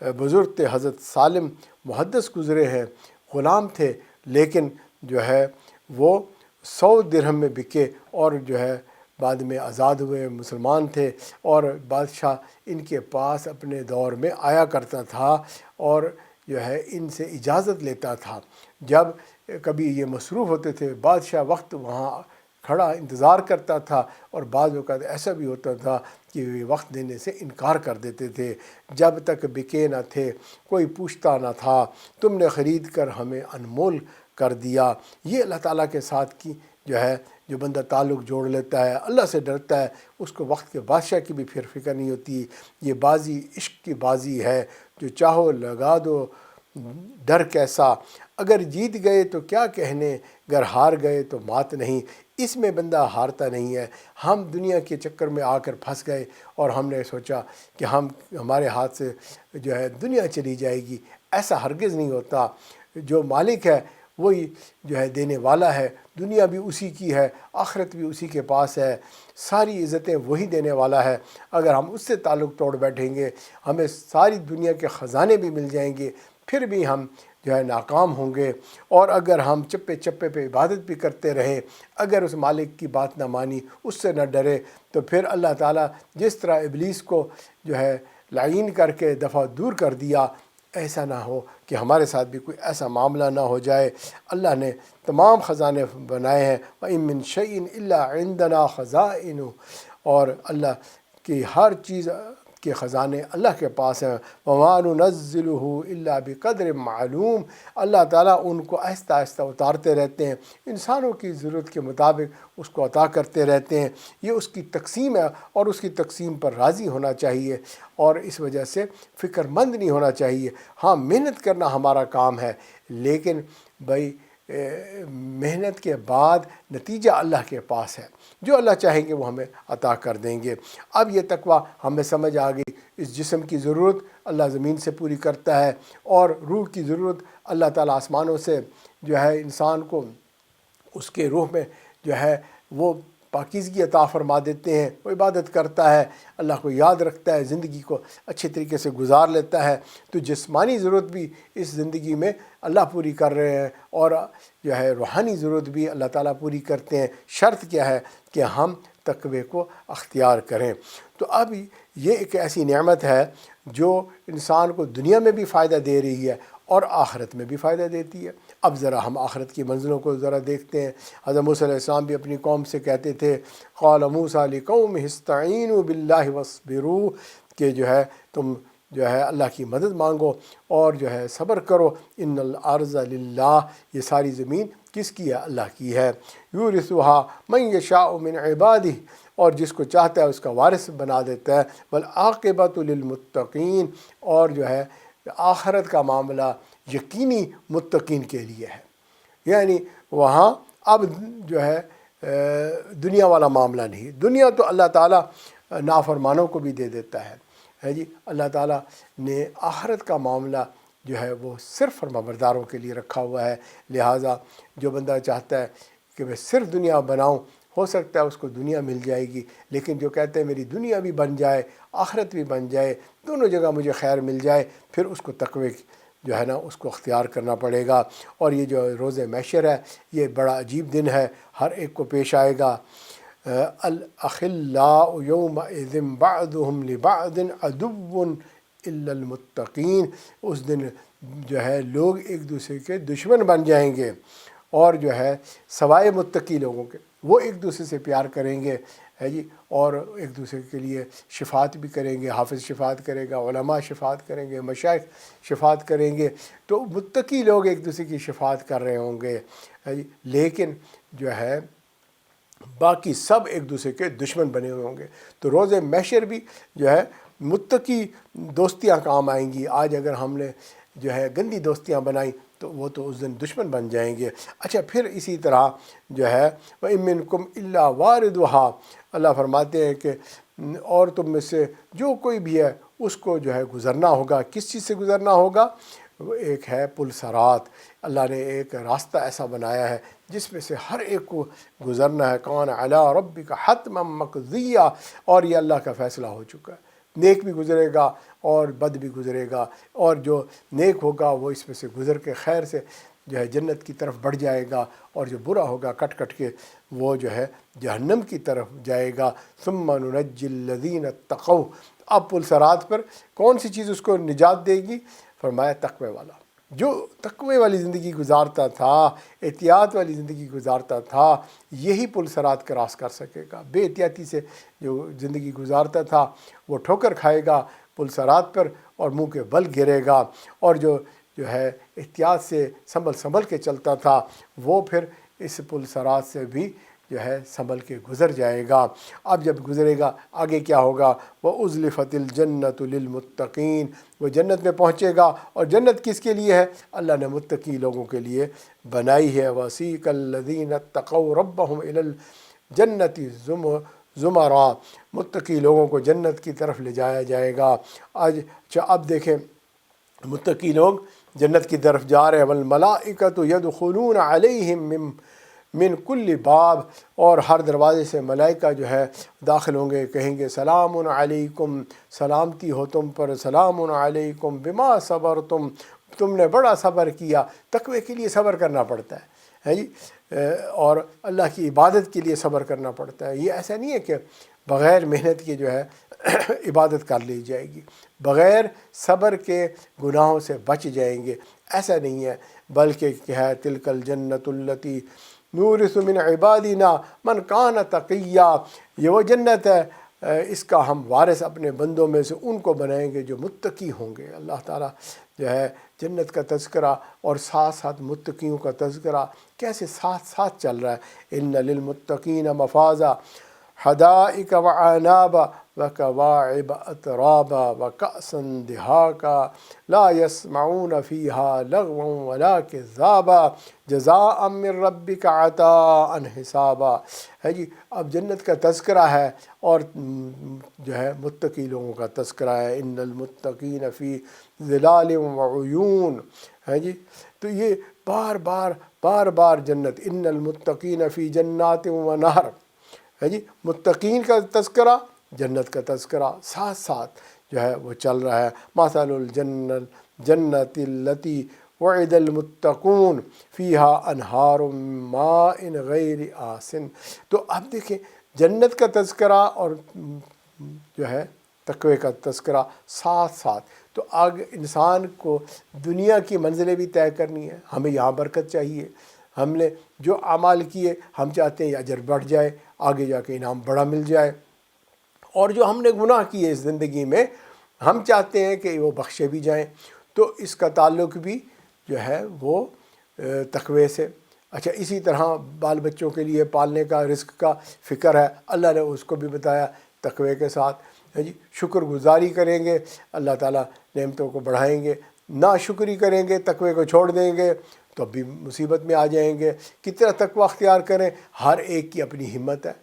Speaker 1: بزرگ تھے حضرت سالم محدث گزرے ہیں، غلام تھے، لیکن جو ہے وہ 100 درہم میں بکے اور جو ہے بعد میں آزاد ہوئے، مسلمان تھے، اور بادشاہ ان کے پاس اپنے دور میں آیا کرتا تھا اور جو ہے ان سے اجازت لیتا تھا۔ جب کبھی یہ مصروف ہوتے تھے بادشاہ وقت وہاں کھڑا انتظار کرتا تھا، اور بعض اوقات ایسا بھی ہوتا تھا کہ یہ وقت دینے سے انکار کر دیتے تھے۔ جب تک بکے نہ تھے کوئی پوچھتا نہ تھا، تم نے خرید کر ہمیں انمول کر دیا۔ یہ اللہ تعالیٰ کے ساتھ کی جو ہے جو بندہ تعلق جوڑ لیتا ہے، اللہ سے ڈرتا ہے، اس کو وقت کے بادشاہ کی بھی پھر فکر نہیں ہوتی۔ یہ بازی عشق کی بازی ہے، جو چاہو لگا دو ڈر کیسا، اگر جیت گئے تو کیا کہنے، گر ہار گئے تو مات نہیں۔ اس میں بندہ ہارتا نہیں ہے۔ ہم دنیا کے چکر میں آ کر پھنس گئے اور ہم نے سوچا کہ ہمارے ہاتھ سے جو ہے دنیا چلی جائے گی، ایسا ہرگز نہیں ہوتا۔ جو مالک ہے وہی جو ہے دینے والا ہے، دنیا بھی اسی کی ہے، آخرت بھی اسی کے پاس ہے، ساری عزتیں وہی دینے والا ہے۔ اگر ہم اس سے تعلق توڑ بیٹھیں گے ہمیں ساری دنیا کے خزانے بھی مل جائیں گے، پھر بھی ہم جو ہے ناکام ہوں گے۔ اور اگر ہم چپے چپے پہ عبادت بھی کرتے رہے، اگر اس مالک کی بات نہ مانی، اس سے نہ ڈرے، تو پھر اللہ تعالیٰ جس طرح ابلیس کو جو ہے لعین کر کے دفعہ دور کر دیا، ایسا نہ ہو کہ ہمارے ساتھ بھی کوئی ایسا معاملہ نہ ہو جائے۔ اللہ نے تمام خزانے بنائے ہیں، وَإِن مِّن شَيْءٍ إِلَّا عِندَنَا خَزَائِنُهُ، اور اللہ کی ہر چیز کے خزانے اللہ کے پاس ہیں۔ وَمَا نُنَزِّلُهُ إِلَّا بِقَدْرٍ مَّعْلُومٍ، اللہ تعالیٰ ان کو آہستہ آہستہ اتارتے رہتے ہیں، انسانوں کی ضرورت کے مطابق اس کو عطا کرتے رہتے ہیں۔ یہ اس کی تقسیم ہے اور اس کی تقسیم پر راضی ہونا چاہیے، اور اس وجہ سے فکر مند نہیں ہونا چاہیے۔ ہاں محنت کرنا ہمارا کام ہے، لیکن بھائی محنت کے بعد نتیجہ اللہ کے پاس ہے، جو اللہ چاہیں گے وہ ہمیں عطا کر دیں گے۔ اب یہ تقویٰ ہمیں سمجھ آ گئی، اس جسم کی ضرورت اللہ زمین سے پوری کرتا ہے، اور روح کی ضرورت اللہ تعالیٰ آسمانوں سے جو ہے انسان کو اس کے روح میں جو ہے وہ پاکیزگی عطا فرما دیتے ہیں، وہ عبادت کرتا ہے، اللہ کو یاد رکھتا ہے، زندگی کو اچھے طریقے سے گزار لیتا ہے۔ تو جسمانی ضرورت بھی اس زندگی میں اللہ پوری کر رہے ہیں، اور جو ہے روحانی ضرورت بھی اللہ تعالیٰ پوری کرتے ہیں۔ شرط کیا ہے کہ ہم تقوی کو اختیار کریں۔ تو اب یہ ایک ایسی نعمت ہے جو انسان کو دنیا میں بھی فائدہ دے رہی ہے اور آخرت میں بھی فائدہ دیتی ہے۔ اب ذرا ہم آخرت کی منزلوں کو ذرا دیکھتے ہیں۔ حضرت موسیٰ علیہ السلام بھی اپنی قوم سے کہتے تھے، قال موسیٰ لقومہ استعینوا باللہ واصبروا، کہ جو ہے تم جو ہے اللہ کی مدد مانگو اور جو ہے صبر کرو، ان الارض للہ، یہ ساری زمین کس کی ہے؟ اللہ کی ہے۔ یورثھا من یشاء من عبادہ، اور جس کو چاہتا ہے اس کا وارث بنا دیتا ہے۔ والعاقبۃ للمتقین، اور جو ہے آخرت کا معاملہ یقینی متقین کے لیے ہے، یعنی وہاں اب جو ہے دنیا والا معاملہ نہیں۔ دنیا تو اللہ تعالیٰ نافرمانوں کو بھی دے دیتا ہے جی۔ اللہ تعالیٰ نے آخرت کا معاملہ جو ہے وہ صرف فرمانبرداروں کے لیے رکھا ہوا ہے، لہٰذا جو بندہ چاہتا ہے کہ میں صرف دنیا بناؤں، ہو سکتا ہے اس کو دنیا مل جائے گی، لیکن جو کہتے ہیں میری دنیا بھی بن جائے آخرت بھی بن جائے، دونوں جگہ مجھے خیر مل جائے، پھر اس کو تقوی جو ہے نا اس کو اختیار کرنا پڑے گا۔ اور یہ جو روز محشر ہے یہ بڑا عجیب دن ہے، ہر ایک کو پیش آئے گا۔ الاخلاء یومئذ بعضهم لبعض عدو الا المتقین، اس دن جو ہے لوگ ایک دوسرے کے دشمن بن جائیں گے، اور جو ہے سوائے متقی لوگوں کے، وہ ایک دوسرے سے پیار کریں گے ہے جی، اور ایک دوسرے کے لیے شفاعت بھی کریں گے۔ حافظ شفاعت کرے گا، علماء شفاعت کریں گے، مشائخ شفاعت کریں گے، تو متقی لوگ ایک دوسرے کی شفاعت کر رہے ہوں گے ہے جی، لیکن جو ہے باقی سب ایک دوسرے کے دشمن بنے ہوئے ہوں گے۔ تو روز محشر بھی جو ہے متقی دوستیاں کام آئیں گی۔ آج اگر ہم نے جو ہے گندی دوستیاں بنائیں تو وہ تو اس دن دشمن بن جائیں گے۔ اچھا، پھر اسی طرح جو ہے وَإِن مِّنكُمْ إِلَّا وَارِدُهَا، اللہ فرماتے ہیں کہ اور تم میں سے جو کوئی بھی ہے اس کو جو ہے گزرنا ہوگا۔ کس چیز سے گزرنا ہوگا؟ وہ ایک ہے پل صراط۔ اللہ نے ایک راستہ ایسا بنایا ہے جس میں سے ہر ایک کو گزرنا ہے۔ کان علی ربک حتما مقضیہ، اور یہ اللہ کا فیصلہ ہو چکا ہے، نیک بھی گزرے گا اور بد بھی گزرے گا، اور جو نیک ہوگا وہ اس میں سے گزر کے خیر سے جو ہے جنت کی طرف بڑھ جائے گا، اور جو برا ہوگا کٹ کٹ کے وہ جو ہے جہنم کی طرف جائے گا۔ ثم ننجی الذین اتقوا، اب پل صراط پر کون سی چیز اس کو نجات دے گی؟ فرمایا تقوی والا، جو تقوی والی زندگی گزارتا تھا، احتیاط والی زندگی گزارتا تھا، یہی پل صراط کراس کر سکے گا۔ بے احتیاطی سے جو زندگی گزارتا تھا وہ ٹھوکر کھائے گا پل صراط پر اور منہ کے بل گرے گا، اور جو ہے احتیاط سے سنبھل کے چلتا تھا وہ پھر اس پل صراط سے بھی جو ہے سنبھل کے گزر جائے گا۔ اب جب گزرے گا آگے کیا ہوگا؟ وَأُزْلِفَتِ الْجَنَّةُ لِلْمُتَّقِينَ، وہ جنت میں پہنچے گا، اور جنت کس کے لیے ہے؟ اللہ نے متقی لوگوں کے لیے بنائی ہے۔ وَسِيقَ الَّذِينَ اتَّقَوْا رَبَّهُمْ إِلَى الْجَنَّةِ زُمَرًا، متقی لوگوں کو جنت کی طرف لے جایا جائے گا۔ اب دیکھیں متقی لوگ جنت کی طرف جا رہے ہیں۔ وَالْمَلَائِكَةُ يَدْخُلُونَ عَلَيْهِمْ من کل باب، اور ہر دروازے سے ملائکہ جو ہے داخل ہوں گے، کہیں گے سلام علیکم، سلامتی ہو تم پر، سلام علیکم بما صبرتم، تم نے بڑا صبر کیا۔ تقوی کے لیے صبر کرنا پڑتا ہے جی، اور اللہ کی عبادت کے لیے صبر کرنا پڑتا ہے۔ یہ ایسا نہیں ہے کہ بغیر محنت کے جو ہے عبادت کر لی جائے گی، بغیر صبر کے گناہوں سے بچ جائیں گے، ایسا نہیں ہے، بلکہ کیا ہے تلک الجنۃ التی نورث من عبادنا من کان تقیا، یہ وہ جنت ہے اس کا ہم وارث اپنے بندوں میں سے ان کو بنائیں گے جو متقی ہوں گے۔ اللہ تعالیٰ جو ہے جنت کا تذکرہ اور ساتھ ساتھ متقیوں کا تذکرہ کیسے ساتھ ساتھ چل رہا ہے۔ ان للمتقین مفازا حدائق وعنابا وکواعب اترابا وکأسا دہاقا لا یسمعون فیہا لغوا ولا کذابا جزاء من ربک عطاء حسابا، ہے جی۔ اب جنت کا تذکرہ ہے اور جو ہے متقی لوگوں کا تذکرہ ہے۔ ان المتقین فی ظلال وعیون، ہے جی، تو یہ بار بار جنت، ان المتقین فی جنات ونہر، ہے جی، متقین کا تذکرہ، جنت کا تذکرہ ساتھ ساتھ جو ہے وہ چل رہا ہے۔ مثل الجنت التی وعد المتقون فیہا انہار من ماء غیر آسن۔ تو اب دیکھیں جنت کا تذکرہ اور جو ہے تقوی کا تذکرہ ساتھ ساتھ، تو آگے انسان کو دنیا کی منزلیں بھی طے کرنی ہے۔ ہمیں یہاں برکت چاہیے، ہم نے جو اعمال کیے ہم چاہتے ہیں اجر بڑھ جائے، آگے جا کے انعام بڑا مل جائے، اور جو ہم نے گناہ کیے اس زندگی میں ہم چاہتے ہیں کہ وہ بخشے بھی جائیں۔ تو اس کا تعلق بھی جو ہے وہ تقوی سے، اچھا اسی طرح بال بچوں کے لیے پالنے کا رزق کا فکر ہے، اللہ نے اس کو بھی بتایا تقوی کے ساتھ، جی شکر گزاری کریں گے اللہ تعالیٰ نعمتوں کو بڑھائیں گے، ناشکری کریں گے تقوی کو چھوڑ دیں گے تو بھی مصیبت میں آ جائیں گے۔ کتنا تقوی اختیار کریں، ہر ایک کی اپنی ہمت ہے،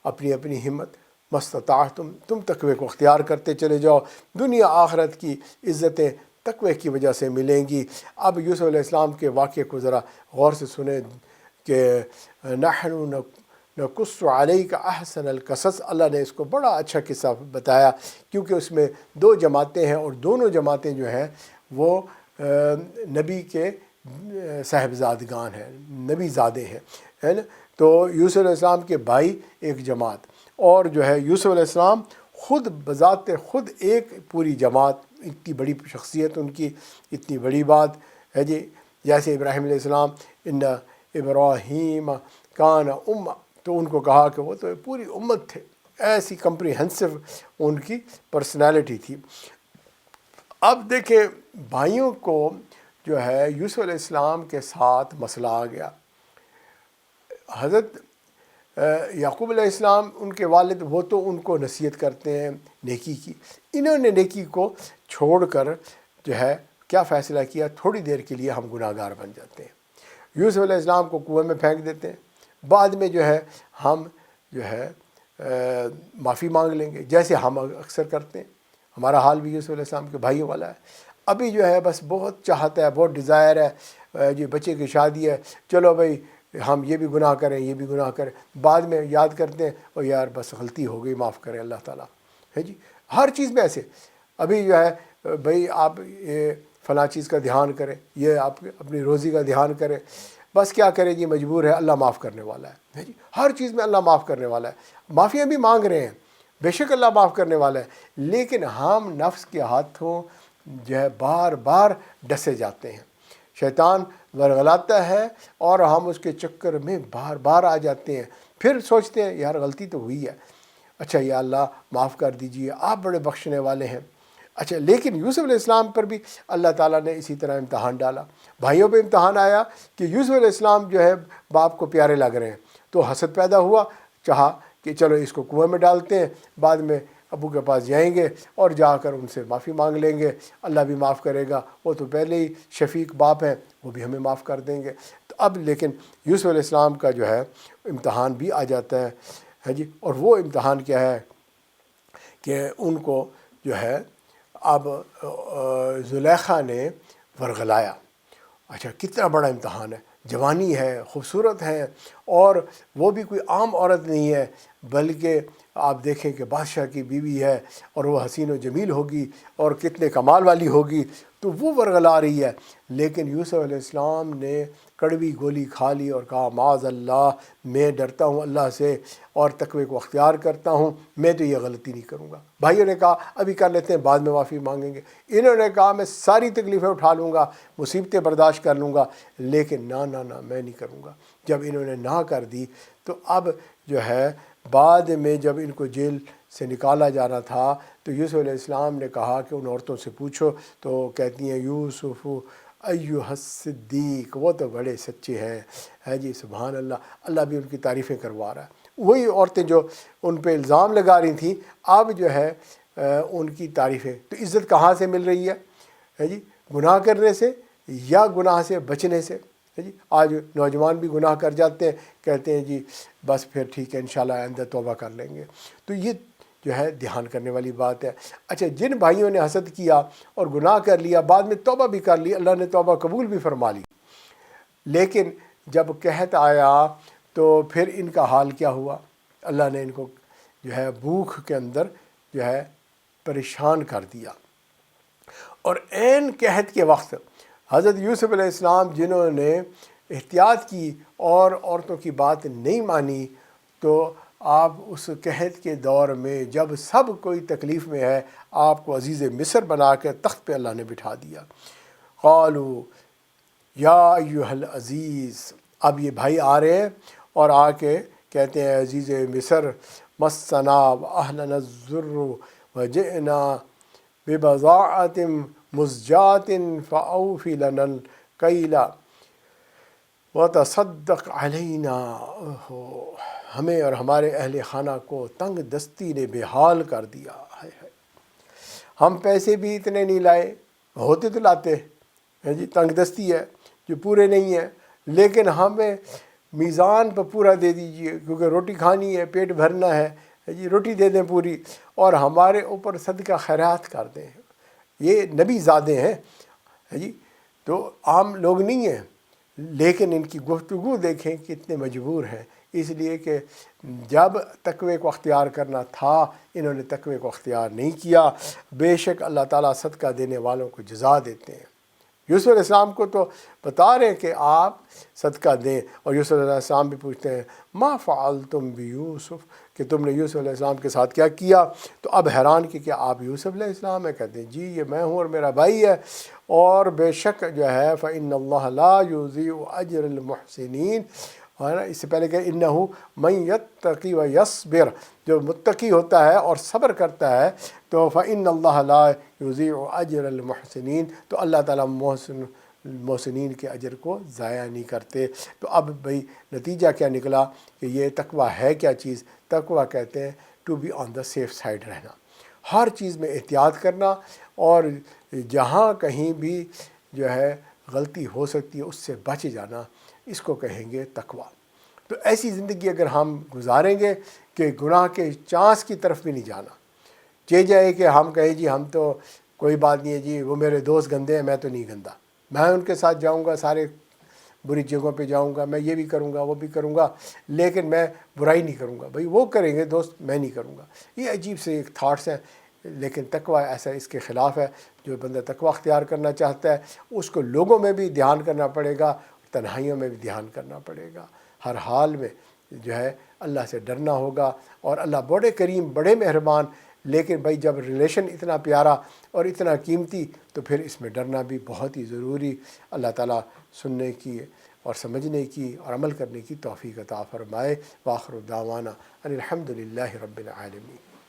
Speaker 1: اپنی اپنی ہمت، مستطاعتم، تم تقوی کو اختیار کرتے چلے جاؤ، دنیا آخرت کی عزتیں تقوی کی وجہ سے ملیں گی۔ اب یوسف علیہ السلام کے واقعے کو ذرا غور سے سنیں کہ نحن نقص علیک احسن القصص، اللہ نے اس کو بڑا اچھا قصہ بتایا، کیونکہ اس میں دو جماعتیں ہیں اور دونوں جماعتیں جو ہیں وہ نبی کے صاحبزادگان ہیں، نبی زادے ہیں، ہے نا۔ تو یوسف علیہ السلام کے بھائی ایک جماعت، اور جو ہے یوسف علیہ السلام خود بذات خود ایک پوری جماعت، اتنی بڑی شخصیت ان کی، اتنی بڑی بات ہے جی۔ جیسے ابراہیم علیہ السلام ان ابراہیم کان امہ، تو ان کو کہا کہ وہ تو پوری امت تھے، ایسی کمپریہنسو ان کی پرسنالٹی تھی۔ اب دیکھیں بھائیوں کو جو ہے یوسف علیہ السلام کے ساتھ مسئلہ آ گیا۔ حضرت یعقوب علیہ السلام ان کے والد، وہ تو ان کو نصیحت کرتے ہیں نیکی کی، انہوں نے نیکی کو چھوڑ کر جو ہے کیا فیصلہ کیا، تھوڑی دیر کے لیے ہم گناہ گار بن جاتے ہیں، یوسف علیہ السلام کو کنویں میں پھینک دیتے ہیں، بعد میں جو ہے ہم جو ہے معافی مانگ لیں گے، جیسے ہم اکثر کرتے ہیں۔ ہمارا حال بھی یوسف علیہ السلام کے بھائیوں والا ہے، ابھی جو ہے بس بہت چاہتا ہے، بہت ڈیزائر ہے جی، بچے کی شادی ہے، چلو بھائی ہم یہ بھی گناہ کریں، یہ بھی گناہ کریں، بعد میں یاد کرتے ہیں اور یار بس غلطی ہو گئی، معاف کریں اللہ تعالیٰ، ہے جی۔ ہر چیز میں ایسے، ابھی جو ہے بھائی آپ یہ فلاں چیز کا دھیان کریں، یہ آپ اپنی روزی کا دھیان کریں، بس کیا کریں جی، مجبور ہے، اللہ معاف کرنے والا ہے جی، ہر چیز میں اللہ معاف کرنے والا ہے، معافیاں بھی مانگ رہے ہیں، بے شک اللہ معاف کرنے والا ہے، لیکن ہم نفس کے ہاتھوں جو ہے بار بار ڈسے جاتے ہیں، شیطان ورغلاتا ہے اور ہم اس کے چکر میں بار بار آ جاتے ہیں، پھر سوچتے ہیں یار غلطی تو ہوئی ہے، اچھا یا اللہ معاف کر دیجئے، آپ بڑے بخشنے والے ہیں۔ اچھا لیکن یوسف علیہ السلام پر بھی اللہ تعالیٰ نے اسی طرح امتحان ڈالا، بھائیوں پہ امتحان آیا کہ یوسف علیہ السلام جو ہے باپ کو پیارے لگ رہے ہیں، تو حسد پیدا ہوا، چاہا کہ چلو اس کو کنویں میں ڈالتے ہیں، بعد میں ابو کے پاس جائیں گے اور جا کر ان سے معافی مانگ لیں گے، اللہ بھی معاف کرے گا، وہ تو پہلے ہی شفیق باپ ہیں، وہ بھی ہمیں معاف کر دیں گے۔ تو اب لیکن یوسف علیہ السلام کا جو ہے امتحان بھی آ جاتا ہے جی، اور وہ امتحان کیا ہے کہ ان کو جو ہے اب زلیخا نے ورغلایا۔ اچھا کتنا بڑا امتحان ہے، جوانی ہے، خوبصورت ہے، اور وہ بھی کوئی عام عورت نہیں ہے، بلکہ آپ دیکھیں کہ بادشاہ کی بیوی ہے اور وہ حسین و جمیل ہوگی اور کتنے کمال والی ہوگی، تو وہ ورغلا رہی ہے، لیکن یوسف علیہ السلام نے کڑوی گولی کھا لی اور کہا معاذ اللہ، میں ڈرتا ہوں اللہ سے اور تقوی کو اختیار کرتا ہوں، میں تو یہ غلطی نہیں کروں گا۔ بھائیوں نے کہا ابھی کر لیتے ہیں، بعد میں معافی مانگیں گے، انہوں نے کہا میں ساری تکلیفیں اٹھا لوں گا، مصیبتیں برداشت کر لوں گا، لیکن نہ میں نہیں کروں گا۔ جب انہوں نے نہ کر دی تو اب جو ہے بعد میں جب ان کو جیل سے نکالا جانا تھا تو یوسف علیہ السلام نے کہا کہ ان عورتوں سے پوچھو، تو کہتی ہیں یوسف ایھا الصدیق، وہ تو بڑے سچے ہیں، ہے جی، سبحان اللہ، اللہ بھی ان کی تعریفیں کروا رہا ہے۔ وہی عورتیں جو ان پہ الزام لگا رہی تھیں اب جو ہے ان کی تعریفیں، تو عزت کہاں سے مل رہی ہے جی، گناہ کرنے سے یا گناہ سے بچنے سے، ہے جی۔ آج نوجوان بھی گناہ کر جاتے ہیں، کہتے ہیں جی بس پھر ٹھیک ہے انشاءاللہ آئندہ توبہ کر لیں گے، تو یہ جو ہے دھیان کرنے والی بات ہے۔ اچھا جن بھائیوں نے حسد کیا اور گناہ کر لیا، بعد میں توبہ بھی کر لی، اللہ نے توبہ قبول بھی فرما لی، لیکن جب قحط آیا تو پھر ان کا حال کیا ہوا، اللہ نے ان کو جو ہے بھوک کے اندر جو ہے پریشان کر دیا، اور عین قحط کے وقت حضرت یوسف علیہ السلام جنہوں نے احتیاط کی اور عورتوں کی بات نہیں مانی، تو آپ اس قحط کے دور میں جب سب کوئی تکلیف میں ہے، آپ کو عزیز مصر بنا کے تخت پہ اللہ نے بٹھا دیا۔ قالوا یا ایھا العزیز، اب یہ بھائی آ رہے ہیں اور آ کے کہتے ہیں عزیز مصر، مسنا واہلنا الضر وجئنا ببضاعۃ مزجاۃ فاوف لنا الکیل وتصدق علینا، ہمیں اور ہمارے اہل خانہ کو تنگ دستی نے بے حال کر دیا ہے۔ ہم پیسے بھی اتنے نہیں لائے، ہوتے تو لاتے ہیں جی، تنگ دستی ہے جو پورے نہیں ہیں، لیکن ہمیں میزان پہ پورا دے دیجئے، کیونکہ روٹی کھانی ہے، پیٹ بھرنا ہے جی، روٹی دے دیں پوری، اور ہمارے اوپر صدقہ خیرات کر دیں۔ یہ نبی زادے ہیں جی، تو عام لوگ نہیں ہیں، لیکن ان کی گفتگو دیکھیں کتنے مجبور ہیں، اس لیے کہ جب تقوی کو اختیار کرنا تھا انہوں نے تقوی کو اختیار نہیں کیا۔ بے شک اللہ تعالیٰ صدقہ دینے والوں کو جزا دیتے ہیں۔ یوسف علیہ السلام کو تو بتا رہے ہیں کہ آپ صدقہ دیں، اور یوسف علیہ السلام بھی پوچھتے ہیں ما فعلتم بیوسف، کہ تم نے یوسف علیہ السلام کے ساتھ کیا کیا؟ تو اب حیران کہ کیا آپ یوسف علیہ السلام ہیں؟ کہتے ہیں جی یہ میں ہوں اور میرا بھائی ہے، اور بے شک جو ہے فإن اللہ لا یضیع اجر المحسنین، ہے نا، اس سے پہلے کہ انہ من یتقی و یصبر، جو متقی ہوتا ہے اور صبر کرتا ہے تو فإن اللہ لا یضیع اجر المحسنین، تو اللہ تعالیٰ محسنین کے اجر کو ضائع نہیں کرتے۔ تو اب بھئی نتیجہ کیا نکلا کہ یہ تقویٰ ہے کیا چیز؟ تقویٰ کہتے ہیں to be on the safe side رہنا، ہر چیز میں احتیاط کرنا، اور جہاں کہیں بھی جو ہے غلطی ہو سکتی ہے اس سے بچ جانا، اس کو کہیں گے تقویٰ۔ تو ایسی زندگی اگر ہم گزاریں گے کہ گناہ کے چانس کی طرف بھی نہیں جانا، جائے کہ ہم کہیں جی ہم تو کوئی بات نہیں ہے جی، وہ میرے دوست گندے ہیں میں تو نہیں گندا، میں ان کے ساتھ جاؤں گا، سارے بری جگہوں پہ جاؤں گا، میں یہ بھی کروں گا وہ بھی کروں گا، لیکن میں برائی نہیں کروں گا۔ بھئی وہ کریں گے دوست، میں نہیں کروں گا۔ یہ عجیب سے ایک تھاٹس ہیں، لیکن تقویٰ ایسا اس کے خلاف ہے۔ جو بندہ تقویٰ اختیار کرنا چاہتا ہے اس کو لوگوں میں بھی دھیان کرنا پڑے گا، تنہائیوں میں بھی دھیان کرنا پڑے گا، ہر حال میں جو ہے اللہ سے ڈرنا ہوگا، اور اللہ بڑے کریم بڑے مہربان، لیکن بھائی جب ریلیشن اتنا پیارا اور اتنا قیمتی تو پھر اس میں ڈرنا بھی بہت ہی ضروری۔ اللہ تعالیٰ سننے کی اور سمجھنے کی اور عمل کرنے کی توفیق عطا فرمائے۔ وآخر دعوانا ان الحمد للہ رب العالمین۔